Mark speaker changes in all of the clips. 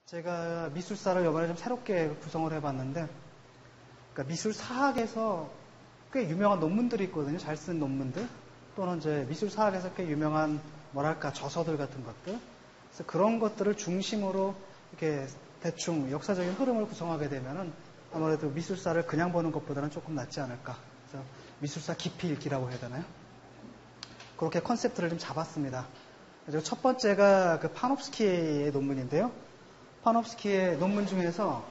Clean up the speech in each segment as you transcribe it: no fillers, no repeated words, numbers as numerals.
Speaker 1: 제가 미술사를 이번에 좀 새롭게 구성을 해봤는데, 그러니까 미술사학에서 꽤 유명한 논문들이 있거든요. 잘 쓴 논문들. 또는 이제 미술사학에서 꽤 유명한, 뭐랄까, 저서들 같은 것들. 그래서 그런 것들을 중심으로 이렇게 대충 역사적인 흐름을 구성하게 되면은 아무래도 미술사를 그냥 보는 것보다는 조금 낫지 않을까. 그래서 미술사 깊이 읽기라고 해야 되나요? 그렇게 컨셉트를 좀 잡았습니다. 그리고 첫 번째가 그 파놉스키의 논문인데요. 파놉스키의 논문 중에서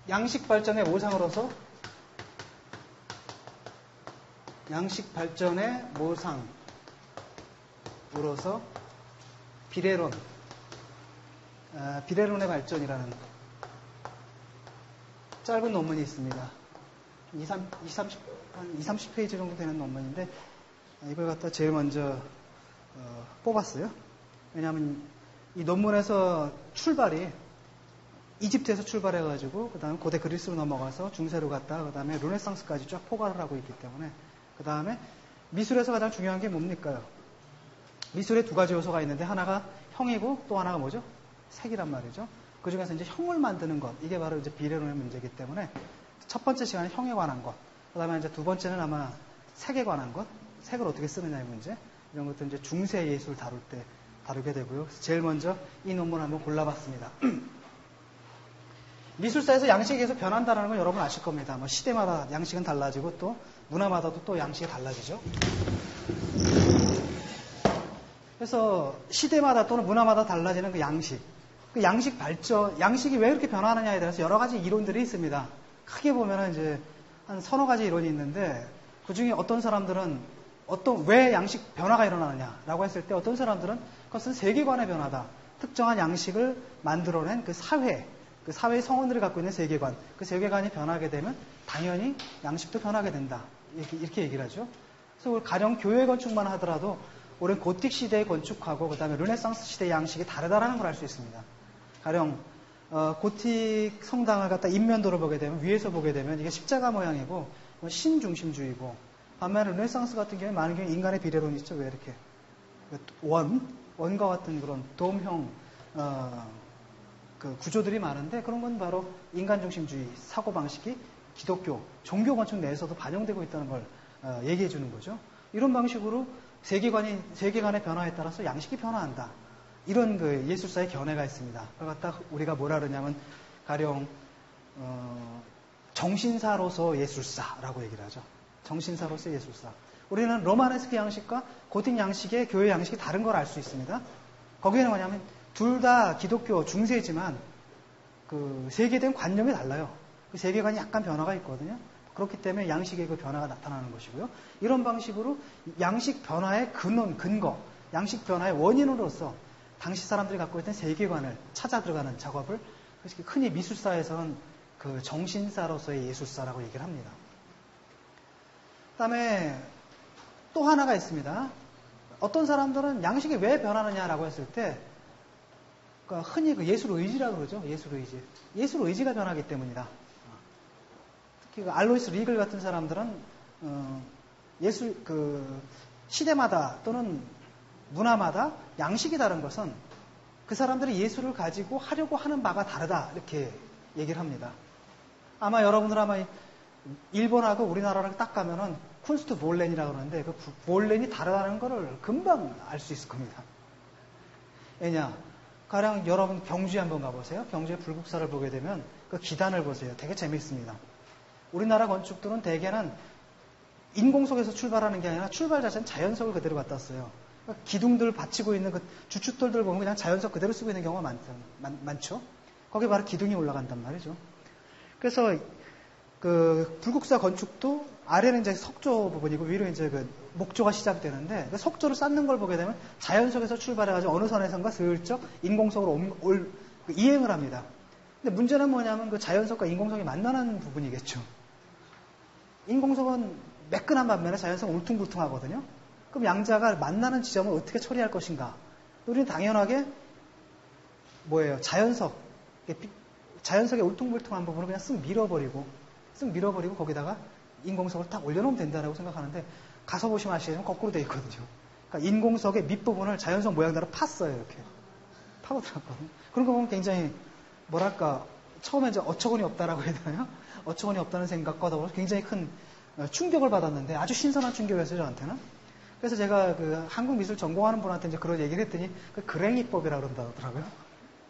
Speaker 1: 양식 발전의 모상으로서 비례론의 발전이라는 짧은 논문이 있습니다. 30페이지 정도 되는 논문인데 이걸 갖다 제일 먼저 뽑았어요. 왜냐하면 이 논문에서 출발이 이집트에서 출발해가지고 그 다음에 고대 그리스로 넘어가서 중세로 갔다 그 다음에 르네상스까지 쫙 포괄을 하고 있기 때문에 그 다음에 미술에서 가장 중요한 게 뭡니까요? 미술에 두 가지 요소가 있는데 하나가 형이고 또 하나가 뭐죠? 색이란 말이죠. 그 중에서 이제 형을 만드는 것, 이게 바로 이제 비례론의 문제이기 때문에 첫 번째 시간에 형에 관한 것, 그 다음에 이제 두 번째는 아마 색에 관한 것, 색을 어떻게 쓰느냐의 문제, 이런 것들 이제 중세 예술 다룰 때 다루게 되고요. 그래서 제일 먼저 이 논문을 한번 골라봤습니다. 미술사에서 양식이 계속 변한다는 건 여러분 아실 겁니다. 뭐 시대마다 양식은 달라지고 또 문화마다도 또 양식이 달라지죠. 그래서 시대마다 또는 문화마다 달라지는 그 양식 발전, 양식이 왜 이렇게 변하느냐에 대해서 여러 가지 이론들이 있습니다. 크게 보면은 이제 한 서너 가지 이론이 있는데 그 중에 어떤 사람들은 왜 양식 변화가 일어나느냐라고 했을 때 어떤 사람들은 그것은 세계관의 변화다. 특정한 양식을 만들어낸 그 사회의 성원들이 갖고 있는 세계관, 그 세계관이 변하게 되면 당연히 양식도 변하게 된다. 이렇게 얘기를 하죠. 그래서 가령 교회 건축만 하더라도 우리는 고틱 시대의 건축하고 그 다음에 르네상스 시대의 양식이 다르다라는 걸 알 수 있습니다. 가령 고틱 성당을 갖다 인면도를 보게 되면 위에서 보게 되면 이게 십자가 모양이고 신중심주의고 반면에 르네상스 같은 경우에 많은 경우 인간의 비례론이 있죠. 왜 이렇게 원과 같은 그런 돔형 그 구조들이 많은데 그런 건 바로 인간중심주의 사고방식이 기독교 종교 건축 내에서도 반영되고 있다는 걸 얘기해 주는 거죠. 이런 방식으로 세계관의 변화에 따라서 양식이 변화한다. 이런 그 예술사의 견해가 있습니다. 그걸 갖다 우리가 뭐라 그러냐면 가령 정신사로서 예술사라고 얘기를 하죠. 정신사로서 예술사. 우리는 로마네스크 양식과 고틱 양식의 교회 양식이 다른 걸 알 수 있습니다. 거기에는 뭐냐면 둘 다 기독교 중세지만 그 세계된 관념이 달라요. 그 세계관이 약간 변화가 있거든요. 그렇기 때문에 양식의 그 변화가 나타나는 것이고요. 이런 방식으로 양식 변화의 근거, 양식 변화의 원인으로서 당시 사람들이 갖고 있던 세계관을 찾아 들어가는 작업을 흔히 미술사에서는 그 정신사로서의 예술사라고 얘기를 합니다. 그다음에 또 하나가 있습니다. 어떤 사람들은 양식이 왜 변하느냐라고 했을 때 그러니까 흔히 그 예술의지라고 그러죠. 예술의지가 변하기 때문이다. 특히 그 알로이스 리글 같은 사람들은 시대마다 또는 문화마다 양식이 다른 것은 그 사람들이 예술을 가지고 하려고 하는 바가 다르다 이렇게 얘기를 합니다. 아마 여러분들 일본하고 우리나라랑 딱 가면은 쿤스트 볼렌이라고 그러는데 그 볼렌이 다르다는 거를 금방 알 수 있을 겁니다. 왜냐? 가령 여러분 경주에 한번 가보세요. 경주의 불국사를 보게 되면 그 기단을 보세요. 되게 재밌습니다. 우리나라 건축들은 대개는 인공석에서 출발하는 게 아니라 출발 자체는 자연석을 그대로 갖다 써요. 그러니까 기둥들 받치고 있는 그 주춧돌들 보면 그냥 자연석 그대로 쓰고 있는 경우가 많죠. 거기 바로 기둥이 올라간단 말이죠. 그래서 그 불국사 건축도 아래는 이제 석조 부분이고 위로 이제 그 목조가 시작되는데 그 석조를 쌓는 걸 보게 되면 자연석에서 출발해가지고 어느 선에선가 슬쩍 인공석으로 이행을 합니다. 근데 문제는 뭐냐면 그 자연석과 인공석이 만나는 부분이겠죠. 인공석은 매끈한 반면에 자연석은 울퉁불퉁하거든요. 그럼 양자가 만나는 지점을 어떻게 처리할 것인가? 우리는 당연하게 자연석의 울퉁불퉁한 부분을 그냥 쓱 밀어버리고 거기다가 인공석을 딱 올려놓으면 된다라고 생각하는데 가서 보시면 아시겠지만 거꾸로 되어 있거든요. 그러니까 인공석의 밑부분을 자연석 모양대로 팠어요. 이렇게 파고들었거든요. 그런 거 보면 굉장히 뭐랄까 처음에 이제 어처구니 없다라고 해야 되나요? 어처구니 없다는 생각과 더불어서 굉장히 큰 충격을 받았는데 아주 신선한 충격이었어요, 저한테는. 그래서 제가 그 한국 미술 전공하는 분한테 이제 그런 얘기를 했더니 그 그랭이법이라고 그런다더라고요.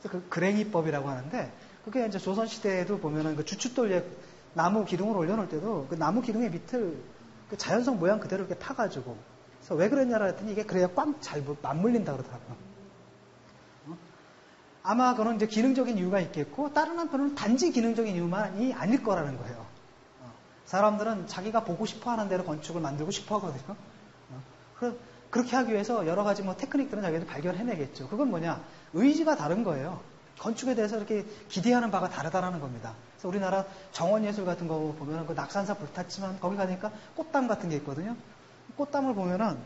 Speaker 1: 그래서 그 그랭이법이라고 하는데 그게 이제 조선시대에도 보면은 그 주춧돌에 나무 기둥을 올려놓을 때도 그 나무 기둥의 밑을 그 자연석 모양 그대로 이렇게 타가지고 그래서 왜 그랬냐라 했더니 이게 그래야 꽉 잘 맞물린다 그러더라고요. 아마 그런 이제 기능적인 이유가 있겠고 다른 한편으로는 단지 기능적인 이유만이 아닐 거라는 거예요. 사람들은 자기가 보고 싶어 하는 대로 건축을 만들고 싶어 하거든요. 그렇게 하기 위해서 여러 가지 뭐 테크닉들은 자기들이 발견해내겠죠. 그건 뭐냐? 의지가 다른 거예요. 건축에 대해서 이렇게 기대하는 바가 다르다라는 겁니다. 그래서 우리나라 정원예술 같은 거 보면은 그 낙산사 불탔지만 거기 가니까 꽃담 같은 게 있거든요. 꽃담을 보면은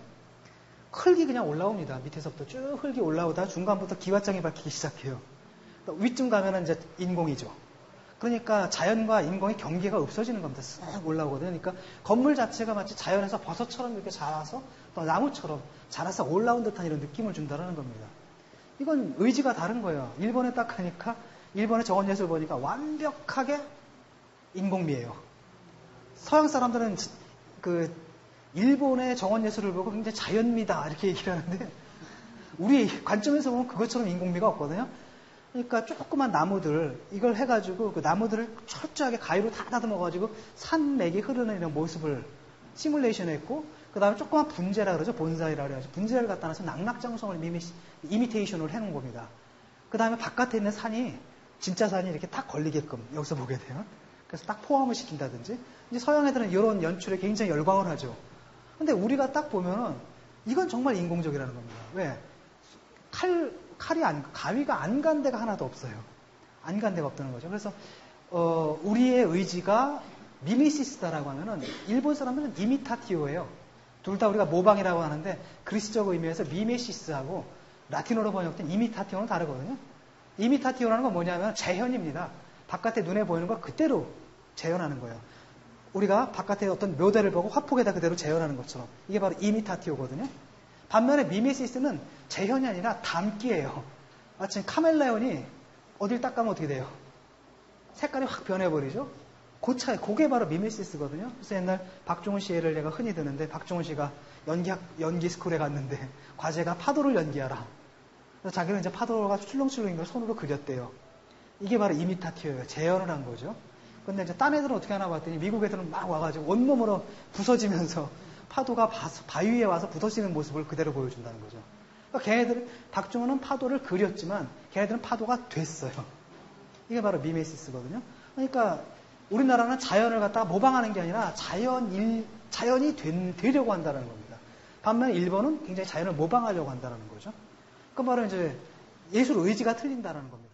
Speaker 1: 흙이 그냥 올라옵니다. 밑에서부터 쭉 흙이 올라오다 중간부터 기와장이 박히기 시작해요. 위쯤 가면은 이제 인공이죠. 그러니까 자연과 인공의 경계가 없어지는 겁니다. 싹 올라오거든요. 그러니까 건물 자체가 마치 자연에서 버섯처럼 이렇게 자라서 또 나무처럼 자라서 올라온 듯한 이런 느낌을 준다는 겁니다. 이건 의지가 다른 거예요. 일본에 딱 가니까 일본의 정원예술 보니까 완벽하게 인공미예요. 서양 사람들은 그 일본의 정원예술을 보고 굉장히 자연미다 이렇게 얘기를 하는데 우리 관점에서 보면 그것처럼 인공미가 없거든요. 그러니까 조그만 나무들 이걸 해가지고 그 나무들을 철저하게 가위로 다 다듬어가지고 산맥이 흐르는 이런 모습을 시뮬레이션했고 그 다음에 조그만 분재라 그러죠. 본사이라 그래가지고 분재를 갖다 놔서 낙낙장성을 이미테이션을 해놓은 겁니다. 그 다음에 바깥에 있는 산이 진짜 산이 이렇게 딱 걸리게끔 여기서 보게 돼요. 그래서 딱 포함을 시킨다든지 이제 서양 애들은 이런 연출에 굉장히 열광을 하죠. 근데 우리가 딱 보면은 이건 정말 인공적이라는 겁니다. 왜? 가위가 안 간 데가 하나도 없어요. 안 간 데가 없다는 거죠. 그래서 우리의 의지가 미미시스다라고 하면은 일본 사람들은 이미타티오예요. 둘 다 우리가 모방이라고 하는데 그리스적 의미에서 미메시스하고 라틴어로 번역된 이미타티오는 다르거든요. 이미타티오라는 건 뭐냐면 재현입니다. 바깥에 눈에 보이는 거 그대로 재현하는 거예요. 우리가 바깥에 어떤 묘대를 보고 화폭에다 그대로 재현하는 것처럼 이게 바로 이미타티오거든요. 반면에 미메시스는 재현이 아니라 담기예요. 마치 카멜레온이 어딜 딱 가면 어떻게 돼요? 색깔이 확 변해버리죠? 그 차이, 그게 바로 미메시스거든요. 그래서 옛날 박종훈 씨 예를 내가 흔히 드는데 박종훈 씨가 연기 스쿨에 갔는데 과제가 파도를 연기하라. 그래서 자기는 이제 파도가 출렁출렁인 걸 손으로 그렸대요. 이게 바로 이미타티오예요. 재현을 한 거죠. 근데 이제 딴 애들은 어떻게 하나 봤더니 미국 애들은 막 와가지고 온몸으로 부서지면서 파도가 바위 위에 와서 부서지는 모습을 그대로 보여준다는 거죠. 그러니까 걔네들은 박종훈은 파도를 그렸지만 걔네들은 파도가 됐어요. 이게 바로 미메시스거든요. 그러니까 우리나라는 자연을 갖다가 모방하는 게 아니라 자연이 되려고 한다는 겁니다. 반면에 일본은 굉장히 자연을 모방하려고 한다는 거죠. 그 바로 이제 예술 의지가 틀린다는 겁니다.